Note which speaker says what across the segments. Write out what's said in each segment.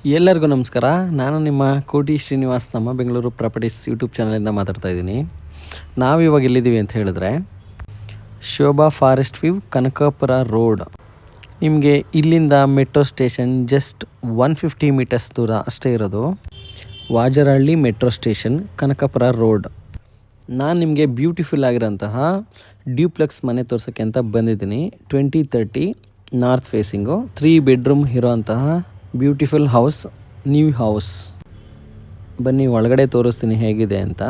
Speaker 1: ಎಲ್ಲರಿಗೂ ನಮಸ್ಕಾರ. ನಾನು ನಿಮ್ಮ ಕೋಟಿ ಶ್ರೀನಿವಾಸ್ ನಮ್ಮ ಬೆಂಗಳೂರು ಪ್ರಾಪರ್ಟೀಸ್ ಯೂಟ್ಯೂಬ್ ಚಾನಲಿಂದ ಮಾತಾಡ್ತಾ ಇದ್ದೀನಿ. ನಾವಿವಾಗ ಎಲ್ಲಿದ್ದೀವಿ ಅಂತ ಹೇಳಿದ್ರೆ Shobha forest view Kanakapura road. ನಿಮಗೆ ಇಲ್ಲಿಂದ ಮೆಟ್ರೋ ಸ್ಟೇಷನ್ ಜಸ್ಟ್ 150 ಮೀಟರ್ಸ್ ದೂರ ಅಷ್ಟೇ ಇರೋದು. Vajarahalli metro station, Kanakapura road. ನಾನು ನಿಮಗೆ ಬ್ಯೂಟಿಫುಲ್ ಆಗಿರೋಂತಹ ಡ್ಯೂಪ್ಲೆಕ್ಸ್ ಮನೆ ತೋರ್ಸೋಕ್ಕೆ ಅಂತ ಬಂದಿದ್ದೀನಿ. 2030 ನಾರ್ತ್ ಫೇಸಿಂಗು 3 ಬೆಡ್ರೂಮ್ ಇರೋಂತಹ ಬ್ಯೂಟಿಫುಲ್ ಹೌಸ್, ನ್ಯೂ ಹೌಸ್. ಬನ್ನಿ ಒಳಗಡೆ ತೋರಿಸ್ತೀನಿ ಹೇಗಿದೆ ಅಂತ.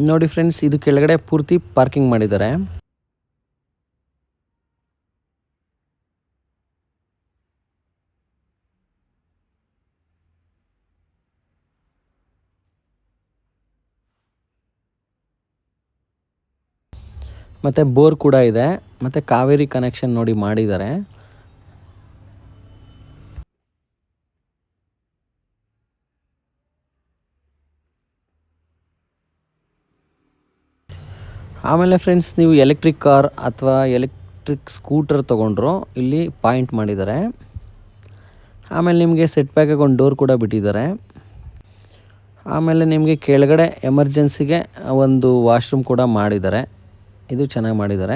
Speaker 1: ನೋಡಿ ಫ್ರೆಂಡ್ಸ್, ಇದು ಕೆಳಗಡೆ ಪೂರ್ತಿ ಪಾರ್ಕಿಂಗ್ ಮಾಡಿದ್ದಾರೆ. ಮತ್ತು ಬೋರ್ ಕೂಡ ಇದೆ, ಮತ್ತು ಕಾವೇರಿ ಕನೆಕ್ಷನ್ ನೋಡಿ ಮಾಡಿದ್ದಾರೆ. ಆಮೇಲೆ ಫ್ರೆಂಡ್ಸ್, ನೀವು ಎಲೆಕ್ಟ್ರಿಕ್ ಕಾರ್ ಅಥವಾ ಎಲೆಕ್ಟ್ರಿಕ್ ಸ್ಕೂಟರ್ ತೊಗೊಂಡ್ರು ಇಲ್ಲಿ ಪಾಯಿಂಟ್ ಮಾಡಿದ್ದಾರೆ. ಆಮೇಲೆ ನಿಮಗೆ ಸೆಟ್ ಬ್ಯಾಕಾಗಿ ಒಂದು ಡೋರ್ ಕೂಡ ಬಿಟ್ಟಿದ್ದಾರೆ. ಆಮೇಲೆ ನಿಮಗೆ ಕೆಳಗಡೆ ಎಮರ್ಜೆನ್ಸಿಗೆ ಒಂದು ವಾಶ್ರೂಮ್ ಕೂಡ ಮಾಡಿದ್ದಾರೆ. ಇದು ಚೆನ್ನಾಗಿ ಮಾಡಿದ್ದಾರೆ.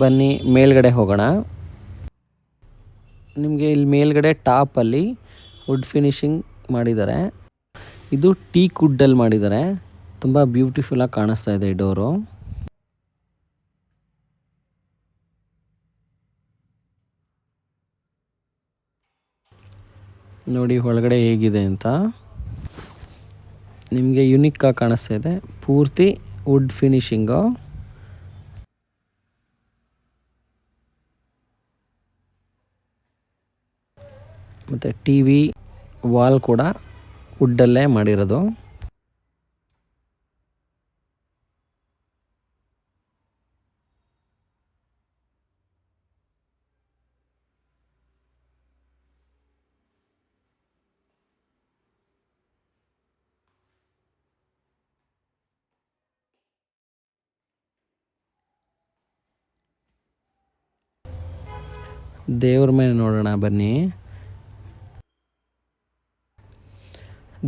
Speaker 1: ಬನ್ನಿ ಮೇಲ್ಗಡೆ ಹೋಗೋಣ. ನಿಮಗೆ ಇಲ್ಲಿ ಮೇಲ್ಗಡೆ ಟಾಪಲ್ಲಿ ವುಡ್ ಫಿನಿಶಿಂಗ್ ಮಾಡಿದ್ದಾರೆ. ಇದು ಟೀಕ್ ವುಡ್ಡಲ್ಲಿ ಮಾಡಿದ್ದಾರೆ. ತುಂಬ ಬ್ಯೂಟಿಫುಲ್ಲಾಗಿ ಕಾಣಿಸ್ತಾ ಇದೆ ಈ ಡೋರು. ನೋಡಿ ಒಳಗಡೆ ಹೇಗಿದೆ ಅಂತ. ನಿಮಗೆ ಯುನಿಕ್ಕಾಗಿ ಕಾಣಿಸ್ತಾ ಇದೆ. ಪೂರ್ತಿ ವುಡ್ ಫಿನಿಶಿಂಗು. ಮತ್ತು ಟಿ ವಿ ವಾಲ್ ಕೂಡ ವುಡ್ಡಲ್ಲೇ ಮಾಡಿರೋದು. ದೇವ್ರ ಮನೆ ನೋಡೋಣ ಬನ್ನಿ.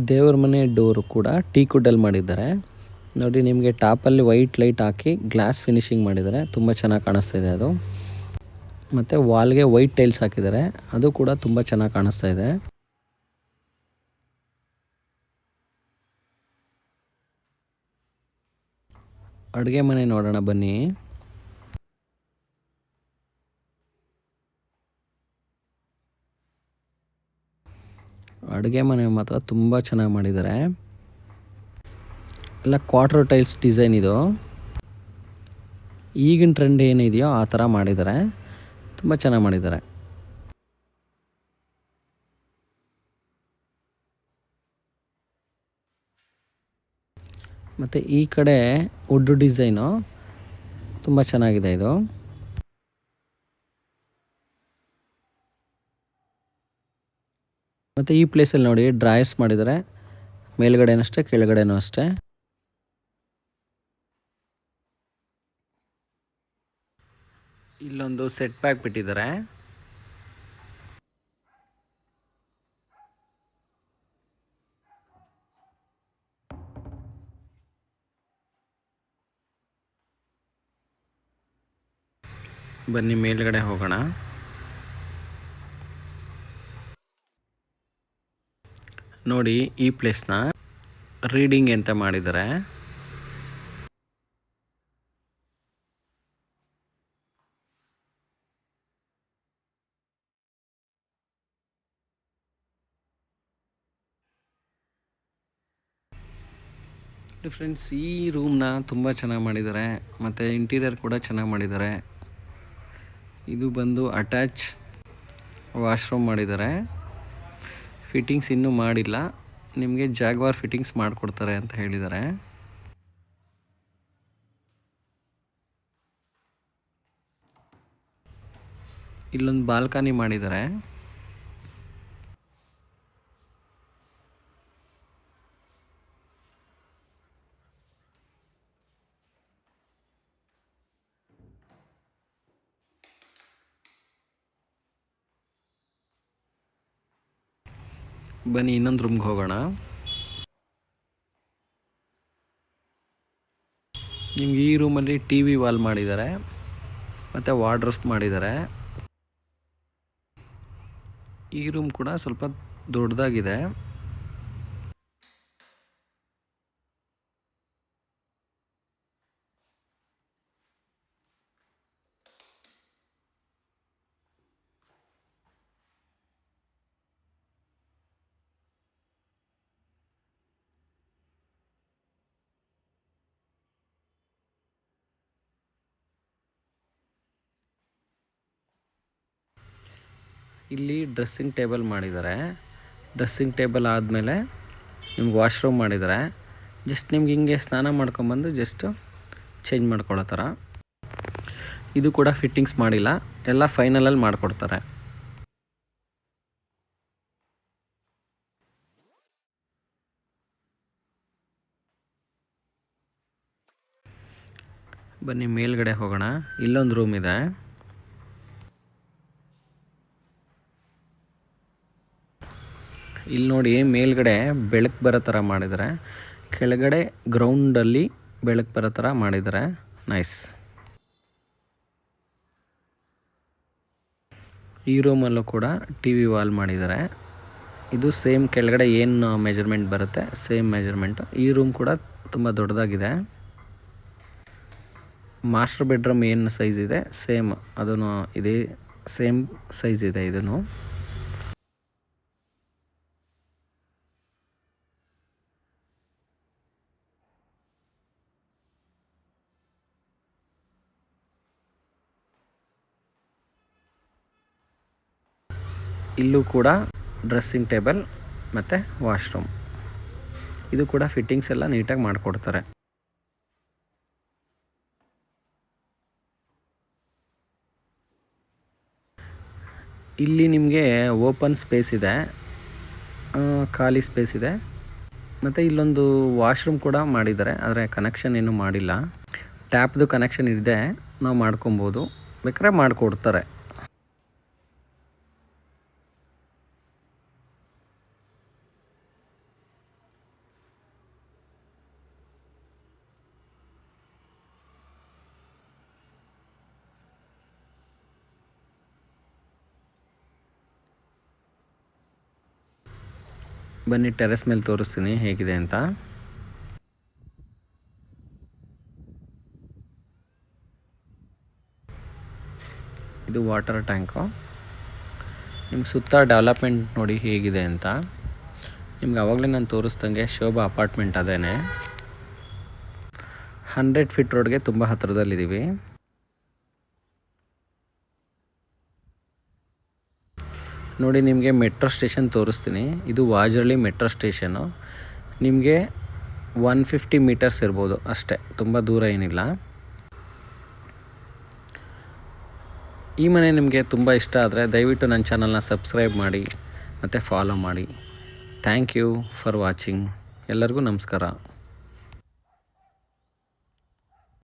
Speaker 1: ದೇವ್ರ ಮನೆ ಡೋರು ಕೂಡ ಟೀಕ್ ವುಡ್ಡಲ್ಲಿ ಮಾಡಿದ್ದಾರೆ. ನೋಡಿ, ನಿಮಗೆ ಟಾಪಲ್ಲಿ ವೈಟ್ ಲೈಟ್ ಹಾಕಿ ಗ್ಲಾಸ್ ಫಿನಿಶಿಂಗ್ ಮಾಡಿದ್ದಾರೆ. ತುಂಬ ಚೆನ್ನಾಗಿ ಕಾಣಿಸ್ತಾ ಇದೆ ಅದು. ಮತ್ತು ವಾಲ್ಗೆ ವೈಟ್ ಟೈಲ್ಸ್ ಹಾಕಿದ್ದಾರೆ. ಅದು ಕೂಡ ತುಂಬ ಚೆನ್ನಾಗಿ ಕಾಣಿಸ್ತಾ ಇದೆ. ಅಡುಗೆ ಮನೆ ನೋಡೋಣ ಬನ್ನಿ. ಅಡುಗೆ ಮನೆ ಮಾತ್ರ ತುಂಬ ಚೆನ್ನಾಗಿ ಮಾಡಿದ್ದಾರೆ. ಎಲ್ಲ ಕ್ವಾರ್ಟರ್ ಟೈಲ್ಸ್ ಡಿಸೈನ್ ಇದು. ಈಗಿನ ಟ್ರೆಂಡ್ ಏನಿದೆಯೋ ಆ ಥರ ಮಾಡಿದ್ದಾರೆ. ತುಂಬ ಚೆನ್ನಾಗಿ ಮಾಡಿದ್ದಾರೆ. ಮತ್ತು ಈ ಕಡೆ ವುಡ್ ಡಿಸೈನು ತುಂಬ ಚೆನ್ನಾಗಿದೆ ಇದು. ಮತ್ತು ಈ ಪ್ಲೇಸಲ್ಲಿ ನೋಡಿ ಡ್ರಾಯರ್ಸ್ ಮಾಡಿದ್ದಾರೆ. ಮೇಲ್ಗಡೆನೂ ಅಷ್ಟೇ, ಕೆಳಗಡೆನೂ ಅಷ್ಟೇ. ಇಲ್ಲೊಂದು ಸೆಟ್ ಬ್ಯಾಕ್ ಬಿಟ್ಟಿದ್ದಾರೆ. ಬನ್ನಿ ಮೇಲ್ಗಡೆ ಹೋಗೋಣ. ನೋಡಿ ಈ ಪ್ಲೇಸ್ನ ರೀಡಿಂಗ್ ಅಂತ ಮಾಡಿದ್ದಾರೆ. ಫ್ರೆಂಡ್ಸ್, ಈ ರೂಮ್ನ ತುಂಬ ಚೆನ್ನಾಗಿ ಮಾಡಿದ್ದಾರೆ. ಮತ್ತು ಇಂಟೀರಿಯರ್ ಕೂಡ ಚೆನ್ನಾಗಿ ಮಾಡಿದ್ದಾರೆ. ಇದು ಬಂದು ಅಟ್ಯಾಚ್ ವಾಶ್ರೂಮ್ ಮಾಡಿದ್ದಾರೆ. ಫಿಟ್ಟಿಂಗ್ಸ್ ಇನ್ನೂ ಮಾಡಿಲ್ಲ. ನಿಮಗೆ ಜಾಗ್ವಾರ್ ಫಿಟ್ಟಿಂಗ್ಸ್ ಮಾಡಿಕೊಡ್ತಾರೆ ಅಂತ ಹೇಳಿದ್ದಾರೆ. ಇಲ್ಲೊಂದು ಬಾಲ್ಕನಿ ಮಾಡಿದ್ದಾರೆ. ಬನ್ನಿ ಇನ್ನೊಂದು ರೂಮ್ಗೆ ಹೋಗೋಣ. ನಿಮ್ಗೆ ಈ ರೂಮಲ್ಲಿ ಟಿ ವಿ ವಾಲ್ ಮಾಡಿದ್ದಾರೆ ಮತ್ತು ವಾರ್ಡ್ರೋಬ್ ಮಾಡಿದ್ದಾರೆ. ಈ ರೂಮ್ ಕೂಡ ಸ್ವಲ್ಪ ದೊಡ್ಡದಾಗಿದೆ. ಇಲ್ಲಿ ಡ್ರೆಸ್ಸಿಂಗ್ ಟೇಬಲ್ ಮಾಡಿದ್ದಾರೆ. ಡ್ರೆಸ್ಸಿಂಗ್ ಟೇಬಲ್ ಆದಮೇಲೆ ನಿಮ್ಗೆ ವಾಶ್ರೂಮ್ ಮಾಡಿದ್ದಾರೆ. ಜಸ್ಟ್ ನಿಮ್ಗೆ ಹಿಂಗೆ ಸ್ನಾನ ಮಾಡ್ಕೊಂಬಂದು ಜಸ್ಟ್ ಚೇಂಜ್ ಮಾಡ್ಕೊಳ್ಳೋ ಥರ. ಇದು ಕೂಡ ಫಿಟ್ಟಿಂಗ್ಸ್ ಮಾಡಿಲ್ಲ, ಎಲ್ಲ ಫೈನಲಲ್ಲಿ ಮಾಡಿಕೊಡ್ತಾರೆ. ಬನ್ನಿ ಮೇಲ್ಗಡೆ ಹೋಗೋಣ. ಇಲ್ಲೊಂದು ರೂಮ್ ಇದೆ. ಇಲ್ಲಿ ನೋಡಿ, ಮೇಲ್ಗಡೆ ಬೆಳಕು ಬರೋ ಥರ ಮಾಡಿದ್ದಾರೆ, ಕೆಳಗಡೆ ಗ್ರೌಂಡಲ್ಲಿ ಬೆಳಕು ಬರೋ ಥರ ಮಾಡಿದ್ದಾರೆ. ನೈಸ್. ಈ ರೂಮಲ್ಲೂ ಕೂಡ ಟಿ ವಿ ವಾಲ್ ಮಾಡಿದ್ದಾರೆ. ಇದು ಸೇಮ್ ಕೆಳಗಡೆ ಏನು ಮೆಜರ್ಮೆಂಟ್ ಬರುತ್ತೆ ಸೇಮ್ ಮೆಜರ್ಮೆಂಟು. ಈ ರೂಮ್ ಕೂಡ ತುಂಬ ದೊಡ್ಡದಾಗಿದೆ. ಮಾಸ್ಟರ್ ಬೆಡ್ರೂಮ್ ಏನು ಸೈಜ್ ಇದೆ ಸೇಮ್ ಅದೂ ಇದೇ ಸೇಮ್ ಸೈಜ್ ಇದೆ ಇದೂ. ಇಲ್ಲೂ ಕೂಡ ಡ್ರೆಸ್ಸಿಂಗ್ ಟೇಬಲ್ ಮತ್ತು ವಾಶ್ರೂಮ್. ಇದು ಕೂಡ ಫಿಟ್ಟಿಂಗ್ಸ್ ಎಲ್ಲ ನೀಟಾಗಿ ಮಾಡಿಕೊಡ್ತಾರೆ. ಇಲ್ಲಿ ನಿಮಗೆ ಓಪನ್ ಸ್ಪೇಸ್ ಇದೆ, ಖಾಲಿ ಸ್ಪೇಸ್ ಇದೆ. ಮತ್ತು ಇಲ್ಲೊಂದು ವಾಶ್ರೂಮ್ ಕೂಡ ಮಾಡಿದ್ದಾರೆ, ಆದರೆ ಕನೆಕ್ಷನ್ ಏನೂ ಮಾಡಿಲ್ಲ. ಟ್ಯಾಪ್ದು ಕನೆಕ್ಷನ್ ಇದೆ, ನಾವು ಮಾಡ್ಕೊಬೋದು, ಬೇಕಾದ್ರೆ ಮಾಡಿಕೊಡ್ತಾರೆ. ಬನ್ನಿ ಟೆರೆಸ್ ಮೇಲೆ ತೋರಿಸ್ತೀನಿ ಹೇಗಿದೆ ಅಂತ. ಇದು ವಾಟರ್ ಟ್ಯಾಂಕು. ನಿಮ್ಗೆ ಸುತ್ತ ಡೆವಲಪ್ಮೆಂಟ್ ನೋಡಿ ಹೇಗಿದೆ ಅಂತ. ನಿಮ್ಗೆ ಆವಾಗಲೇ ನಾನು ತೋರಿಸ್ದಂಗೆ ಶೋಭಾ ಅಪಾರ್ಟ್ಮೆಂಟ್ ಅದೇನೆ. 100 ಫೀಟ್ ರೋಡ್ಗೆ ತುಂಬ ಹತ್ತಿರದಲ್ಲಿದ್ದೀವಿ. ನೋಡಿ, ನಿಮಗೆ ಮೆಟ್ರೋ ಸ್ಟೇಷನ್ ತೋರಿಸ್ತೀನಿ. ಇದು ವಾಜಳ್ಳಿ ಮೆಟ್ರೋ ಸ್ಟೇಷನು. ನಿಮಗೆ 150 ಮೀಟರ್ಸ್ ಇರ್ಬೋದು ಅಷ್ಟೇ, ತುಂಬ ದೂರ ಏನಿಲ್ಲ. ಈ ಮನೆ ನಿಮಗೆ ತುಂಬ ಇಷ್ಟ ಆದರೆ ದಯವಿಟ್ಟು ನನ್ನ ಚಾನಲ್ನ ಸಬ್ಸ್ಕ್ರೈಬ್ ಮಾಡಿ ಮತ್ತು ಫಾಲೋ ಮಾಡಿ. Thank you for watching. ಎಲ್ಲರಿಗೂ ನಮಸ್ಕಾರ.